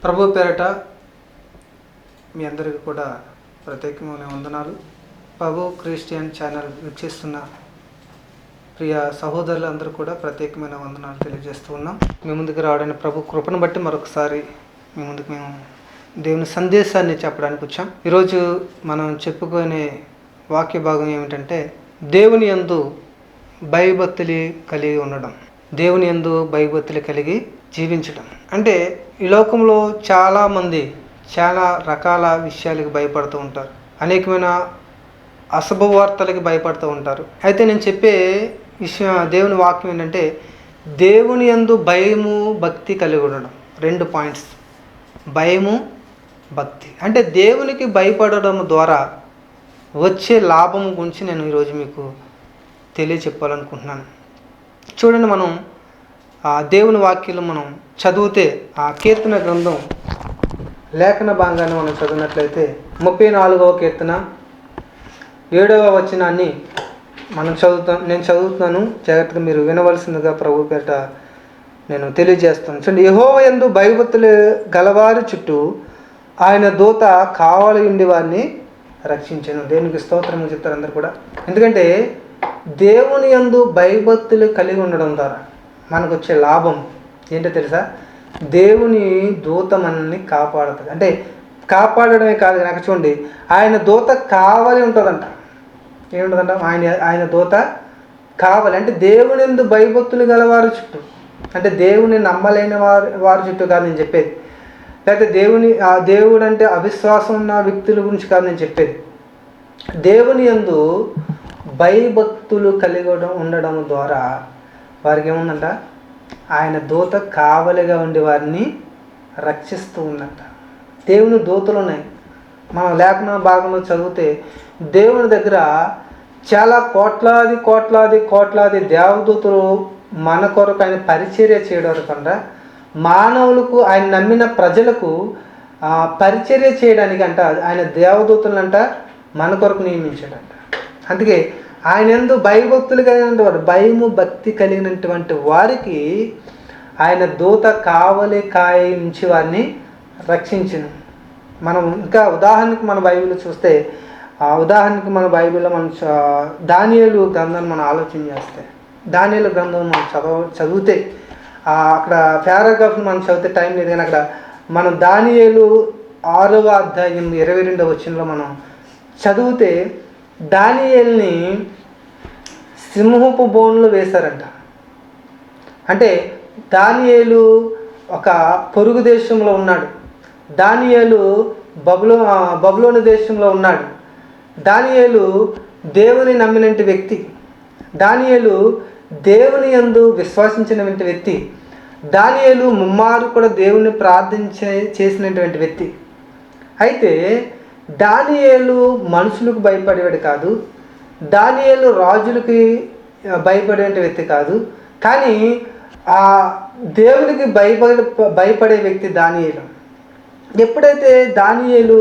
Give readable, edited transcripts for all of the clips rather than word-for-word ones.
ప్రభు పేరట మీ అందరికీ కూడా ప్రత్యేకమైన వందనాలు. ప్రభు క్రిస్టియన్ ఛానల్ వీక్షిస్తున్న ప్రియ సహోదరులందరూ కూడా ప్రత్యేకమైన వందనాలు తెలియజేస్తూ ఉన్నాం. మీ ముందుకు రావడానికి ప్రభు కృపను బట్టి మరొకసారి మీ ముందుకు మేము దేవుని సందేశాన్ని చెప్పడానికి వచ్చాం. ఈరోజు మనం చెప్పుకునే వాక్య భాగం ఏమిటంటే దేవుని యందు భయభక్తులు కలిగి ఉండడం, దేవుని యందు భయభక్తులు కలిగి జీవించడం. అంటే ఈ లోకంలో చాలామంది చాలా రకాల విషయాలకు భయపడుతూ ఉంటారు, అనేకమైన అశుభవార్తలకి భయపడుతూ ఉంటారు. అయితే నేను చెప్పే విషయం, దేవుని వాక్యం ఏంటంటే దేవుని యందు భయము భక్తి కలిగి ఉండడం. 2 పాయింట్స్, భయము భక్తి. అంటే దేవునికి భయపడడం ద్వారా వచ్చే లాభం గురించి నేను ఈరోజు మీకు తెలియచెప్పాలనుకుంటున్నాను. చూడండి, మనం దేవుని వాక్యాలు మనం చదివితే ఆ కీర్తన గ్రంథం లేఖన భాగాన్ని మనం చదివినట్లయితే 34వ కీర్తన 7వ వచనాన్ని నేను చదువుతున్నాను. జాగ్రత్తగా మీరు వినవలసిందిగా ప్రభు పేరిట నేను తెలియజేస్తాను. చూడండి, యెహోవా యందు భయభక్తులు గలవారి చుట్టూ ఆయన దూత కావలి ఉండి వారిని రక్షించాను. దేవునికి స్తోత్రం చెప్తారు అందరు కూడా. ఎందుకంటే దేవుని యందు భయభక్తులు కలిగి ఉండడం ద్వారా మనకు వచ్చే లాభం ఏంటో తెలుసా? దేవుని దూత మనల్ని కాపాడుతుంది. అంటే కాపాడడమే కాదు, నాకు చూడండి, ఆయన దూత కావలి ఉంటుందంట. ఏముంటుందంట? ఆయన దూత కావాలి. అంటే దేవుని యందు భయభక్తులు గలవారి చుట్టూ, అంటే దేవుని నమ్మలేని వారి చుట్టూ కాదు నేను చెప్పేది. లేకపోతే దేవుడు అంటే అవిశ్వాసం ఉన్న వ్యక్తుల గురించి కాదు నేను చెప్పేది. దేవుని యందు భయభక్తులు కలిగి ఉండడం ద్వారా వారికి ఏముందంట? ఆయన దూత కావలిగా ఉండి వారిని రక్షిస్తూ ఉందంట. దేవుని దూతలు ఉన్నాయి. మనం లేఖన భాగంలో చదివితే దేవుని దగ్గర చాలా కోట్లాది దేవదూతలు మన కొరకు ఆయన పరిచర్య చేయడం కంట, మానవులకు, ఆయన నమ్మిన ప్రజలకు పరిచర్య చేయడానికి అంట ఆయన దేవదూతలంట మన కొరకు నియమించాడంట. అందుకే ఆయన యందు భయభక్తులు కలిగిన వారు, భయము భక్తి కలిగినటువంటి వారికి ఆయన దూత కావలి కాయించి వారిని రక్షించను. మనం ఇంకా ఉదాహరణకు మన బైబిల్ చూస్తే, ఉదాహరణకు మన బైబిల్లో మనం దానియేలు గ్రంథాన్ని మనం ఆలోచన చేస్తే, దానియేలు గ్రంథం మనం చదివితే అక్కడ పారాగ్రాఫ్ని మనం చదివితే టైం లేదు, కానీ అక్కడ మనం దానియేలు 6వ అధ్యాయం 22వ వచనంలో మనం చదివితే దానియేలుని సింహపు బోన్లో వేశారంట. అంటే దానియేలు ఒక పొరుగు దేశంలో ఉన్నాడు. దానియేలు బబులోను దేశంలో ఉన్నాడు. దానియేలు దేవుని నమ్మినటువంటి వ్యక్తి. దానియేలు దేవుని యందు విశ్వసించినటువంటి వ్యక్తి. దానియేలు ముమ్మారు కూడా దేవుని చేసినటువంటి వ్యక్తి. అయితే దానియేలు మనుషులకు భయపడేవాడు కాదు, దానియేలు రాజులకి భయపడే వ్యక్తి కాదు, కానీ ఆ దేవునికి భయపడే వ్యక్తి దానియేలు. ఎప్పుడైతే దానియేలు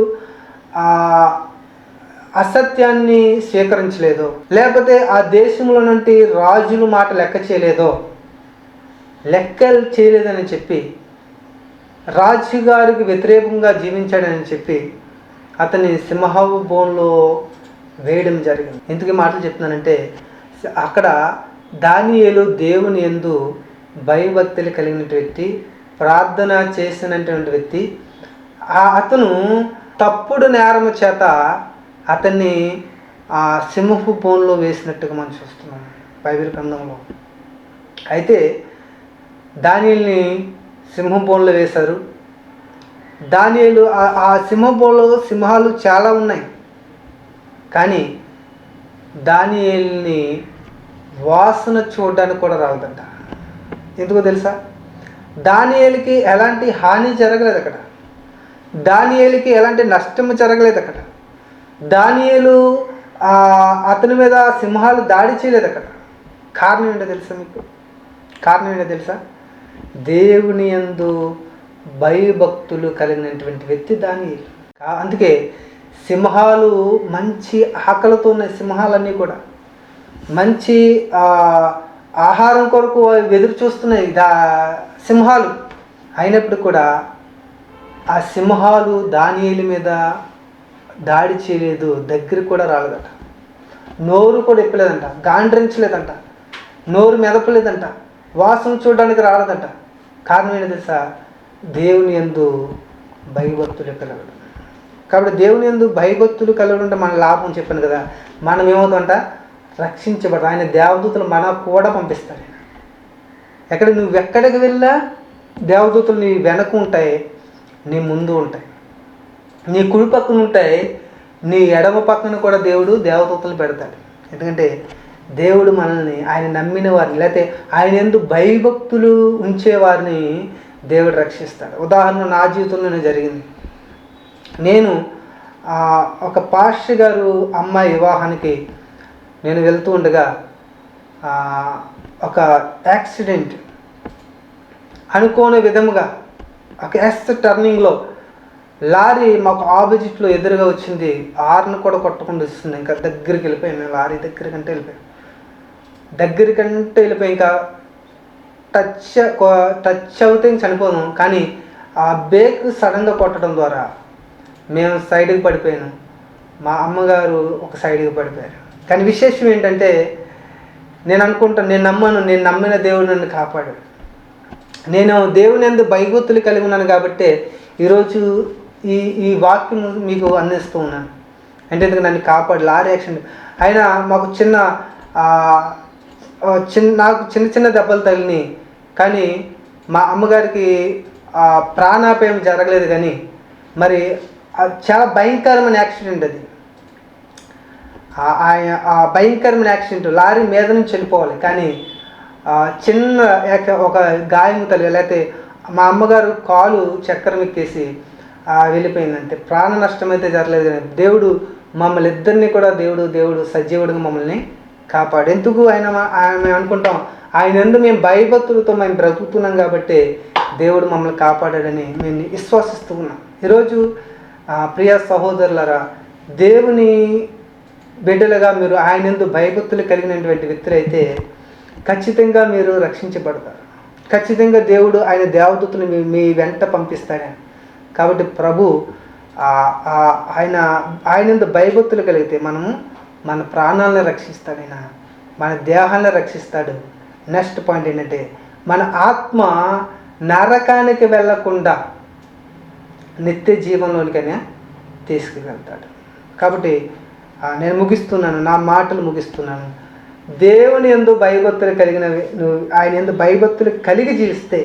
అసత్యాన్ని స్వీకరించలేదో, లేకపోతే ఆ దేశంలో నుండి రాజుల మాట లెక్కలు చేయలేదని చెప్పి, రాజుగారికి వ్యతిరేకంగా జీవించాడని చెప్పి అతన్ని సింహపు బోన్లో వేయడం జరిగింది. ఎందుకు ఈ మాటలు చెప్తున్నానంటే, అక్కడ దానియేలు దేవుని యందు భయభక్తులు కలిగినటువంటి వ్యక్తి, ప్రార్థన చేసినటువంటి వ్యక్తి. అతను తప్పుడు నేరం చేత అతన్ని ఆ సింహపు బోన్లో వేసినట్టుగా మనం చూస్తున్నాం బైబిల్ గ్రంథంలో. అయితే దానియేలుని సింహం బోన్లో వేశారు. దానియేలు ఆ సింహంలో సింహాలు చాలా ఉన్నాయి, కానీ దానియేలుని వాసన చూడడానికి కూడా రాలేదంట. ఎందుకో తెలుసా? దానియేలుకి ఎలాంటి హాని జరగలేదు అక్కడ, దానియేలుకి ఎలాంటి నష్టం జరగలేదు అక్కడ, దానియేలు అతని మీద సింహాలు దాడి చేయలేదు అక్కడ. కారణం ఏంటో తెలుసా మీకు? కారణం ఏంటో తెలుసా? దేవుని యందు భయభక్తులు కలిగినటువంటి వ్యక్తి దానియేలు. అందుకే సింహాలు మంచి ఆకలితో ఉన్న సింహాలన్నీ కూడా మంచి ఆహారం కొరకు ఎదురు చూస్తున్నాయి సింహాలు. అయినప్పుడు కూడా ఆ సింహాలు దానియేలు మీద దాడి చేయలేదు, దగ్గరికి కూడా రాలేదట. నోరు కూడా ఎప్పలేదంట, గాండ్రించలేదంట, నోరు మెదపలేదంట, వాసన చూడడానికి రాలేదంట. కారణం ఏంటి తెలుసా? దేవుని యందు భయభక్తులు కలగడం. కాబట్టి దేవుని యందు భయభక్తులు కలగడం మన లాభం చెప్పాను కదా. మనం ఏమవుతామంట? రక్షించబడతాం. ఆయన దేవదూతలు మన కూడా పంపిస్తాడు. ఎక్కడ నువ్వు ఎక్కడికి వెళ్ళా దేవదూతలు నీ వెనక ఉంటాయి, నీ ముందు ఉంటాయి, నీ కుడి పక్కన ఉంటాయి, నీ ఎడమ పక్కన కూడా దేవుడు దేవదూతలు పెడతాడు. ఎందుకంటే దేవుడు మనల్ని, ఆయన నమ్మిన వారిని, లేకపోతే ఆయన యందు భయభక్తులు ఉంచేవారిని దేవుడు రక్షిస్తాడు. ఉదాహరణ నా జీవితంలోనే జరిగింది. నేను ఒక పాస్టర్ గారు అమ్మాయి వివాహానికి నేను వెళ్తూ ఉండగా ఒక యాక్సిడెంట్, అనుకోని విధముగా ఒక ఎస్ టర్నింగ్లో లారీ మాకు ఆపోజిట్లో ఎదురుగా వచ్చింది. హార్న్ కూడా కొట్టకుండా వస్తుంది. ఇంకా దగ్గరికి వెళ్ళిపోయాను, మేము లారీ దగ్గరికంటే వెళ్ళిపోయి ఇంకా టచ్ అవుతే చనిపోను. కానీ ఆ బ్రేక్ సడన్గా కొట్టడం ద్వారా మేము సైడ్కి పడిపోయాను, మా అమ్మగారు ఒక సైడ్కి పడిపోయారు. కానీ విశేషం ఏంటంటే నేను అనుకుంటాను, నేను నమ్మిన దేవుడు నన్ను కాపాడాడు. నేను దేవుని యందు భయభక్తులు కలిగి ఉన్నాను కాబట్టి ఈరోజు ఈ వాక్యం మీకు అందిస్తూ ఉన్నాను. అంటే నన్ను కాపాడు. లారీ యాక్సిడెంట్ అయినా మాకు నాకు చిన్న దెబ్బలు తగిలినాయి. కానీ మా అమ్మగారికి ప్రాణాపాయం జరగలేదు. కానీ మరి చాలా భయంకరమైన యాక్సిడెంట్ అది. ఆ భయంకరమైన యాక్సిడెంట్, లారీ మీద నుంచి వెళ్ళిపోవాలి, కానీ చిన్న ఒక గాయం తగిలి, లేకపోతే మా అమ్మగారు కాలు చక్కెర ఎక్కేసి వెళ్ళిపోయిందంటే ప్రాణ నష్టం అయితే జరగలేదు. కానీ దేవుడు మమ్మల్ని ఇద్దరిని కూడా దేవుడు సజీవుడిగా మమ్మల్ని కాపాడు. ఎందుకు మేము అనుకుంటాం, ఆయన యందు మేము భయభక్తులతో మేము బ్రతుకుతున్నాం కాబట్టి దేవుడు మమ్మల్ని కాపాడాడని మేము విశ్వసిస్తూ ఉన్నాం. ఈరోజు ప్రియ సహోదరులారా, దేవుని బిడ్డలుగా మీరు ఆయన యందు భయభక్తులు కలిగినటువంటి వ్యక్తులైతే ఖచ్చితంగా మీరు రక్షించబడతారు. ఖచ్చితంగా దేవుడు ఆయన దేవదూతలు మీ వెంట పంపిస్తాడని. కాబట్టి ప్రభు ఆయన యందు భయభక్తులు కలిగితే మనము మన ప్రాణాలను రక్షిస్తాడు, ఆయన మన దేహాలను రక్షిస్తాడు. నెక్స్ట్ పాయింట్ ఏంటంటే మన ఆత్మ నరకానికి వెళ్ళకుండా నిత్య జీవంలోనికైనా తీసుకువెళ్తాడు. కాబట్టి నేను ముగిస్తున్నాను, నా మాటలు ముగిస్తున్నాను. దేవుని యందు భయభక్తులు నువ్వు ఆయన యందు భయభక్తులు కలిగి జీవిస్తే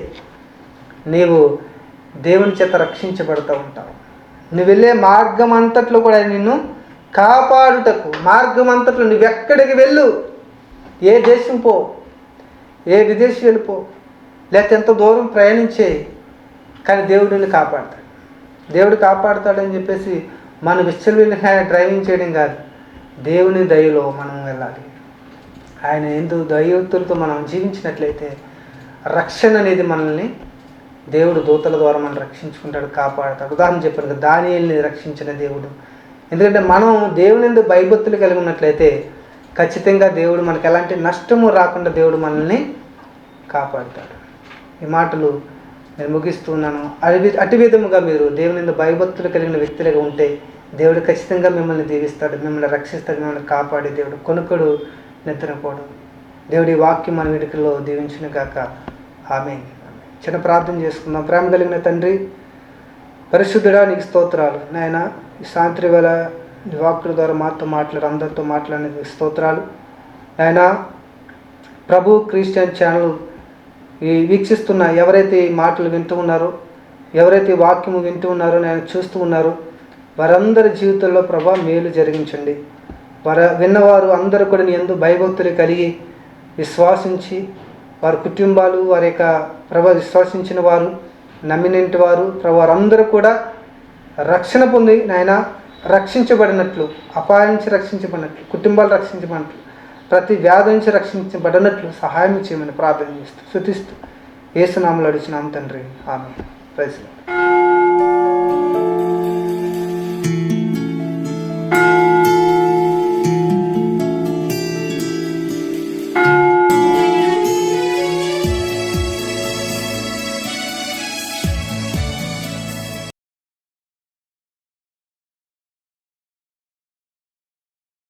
నీవు దేవుని చేత రక్షించబడుతూ ఉంటావు. నువ్వు వెళ్ళే మార్గం అంతట్లో కూడా నిన్ను కాపాడుటకు, మార్గం అంతట్లో నువ్వెక్కడికి వెళ్ళు, ఏ దేశం పో, ఏ విదేశం వెళ్ళిపో, లేకపోతే ఎంత దూరం ప్రయాణించే, కానీ దేవుడు నిన్ను కాపాడతాడు. దేవుడు కాపాడుతాడని చెప్పేసి మనం విచ్చలవిడిగా డ్రైవింగ్ చేయడం కాదు, దేవుని దయలో మనం వెళ్ళాలి. ఆయన ఎందుకు దైవత్తులతో మనం జీవించినట్లయితే రక్షణ అనేది మనల్ని దేవుడు దూతల ద్వారా మనం రక్షించుకుంటాడు, కాపాడుతాడు. ఉదాహరణ చెప్పాను కదా, దానియేలుని రక్షించిన దేవుడు. ఎందుకంటే మనం దేవుని యందు భయభక్తులు కలిగి ఉన్నట్లయితే ఖచ్చితంగా దేవుడు మనకు ఎలాంటి నష్టము రాకుండా దేవుడు మనల్ని కాపాడుతాడు. ఈ మాటలు నేను ముగిస్తున్నాను. అటు విధముగా మీరు దేవుని యందు భయభక్తులు కలిగిన వ్యక్తులుగా ఉంటే దేవుడు ఖచ్చితంగా మిమ్మల్ని దీవిస్తాడు, మిమ్మల్ని రక్షిస్తాడు, మిమ్మల్ని కాపాడే దేవుడు. కొనుక్కడు నిద్రపోవడం. దేవుడి వాక్యం మన వెనుకల్లో దీవించును గాక. ఆమేన్. చిన్న ప్రార్థన చేసుకుందాం. ప్రేమ కలిగిన తండ్రి, పరిశుద్ధుడా, నీకు స్తోత్రాలు నాయన. ఈ సాయంత్రం వేళ నీ వాక్కుల ద్వారా మాతో అందరితో మాట్లాడిన స్తోత్రాలు నాయన. ప్రభు క్రిస్టియన్ ఛానల్ ఈ వీక్షిస్తున్న ఎవరైతే ఈ మాటలు వింటూ ఉన్నారో, ఎవరైతే వాక్యము వింటూ ఉన్నారో, నేను చూస్తూ ఉన్నారో, వారందరి జీవితంలో ప్రభా మేలు జరిగించండి. విన్నవారు అందరూ కూడా నీ యందు భయభక్తులు కలిగి విశ్వాసించి, వారి కుటుంబాలు, వారి యొక్క ప్రభా విశ్వాసించిన వారు, నమ్మినంటి వారు వారందరూ కూడా రక్షణ పొంది నాయన రక్షించబడినట్లు, అపాయం నుంచి రక్షించబడినట్లు, కుటుంబాలు రక్షించబడినట్లు, ప్రతి వ్యాధి నుంచి రక్షించబడినట్లు సహాయం చేయమని ప్రార్థన చేస్తూ స్తుతిస్తూ యేసు నామములో అడుగుచున్నాము తండ్రి. ఆమేన్. Praise lord.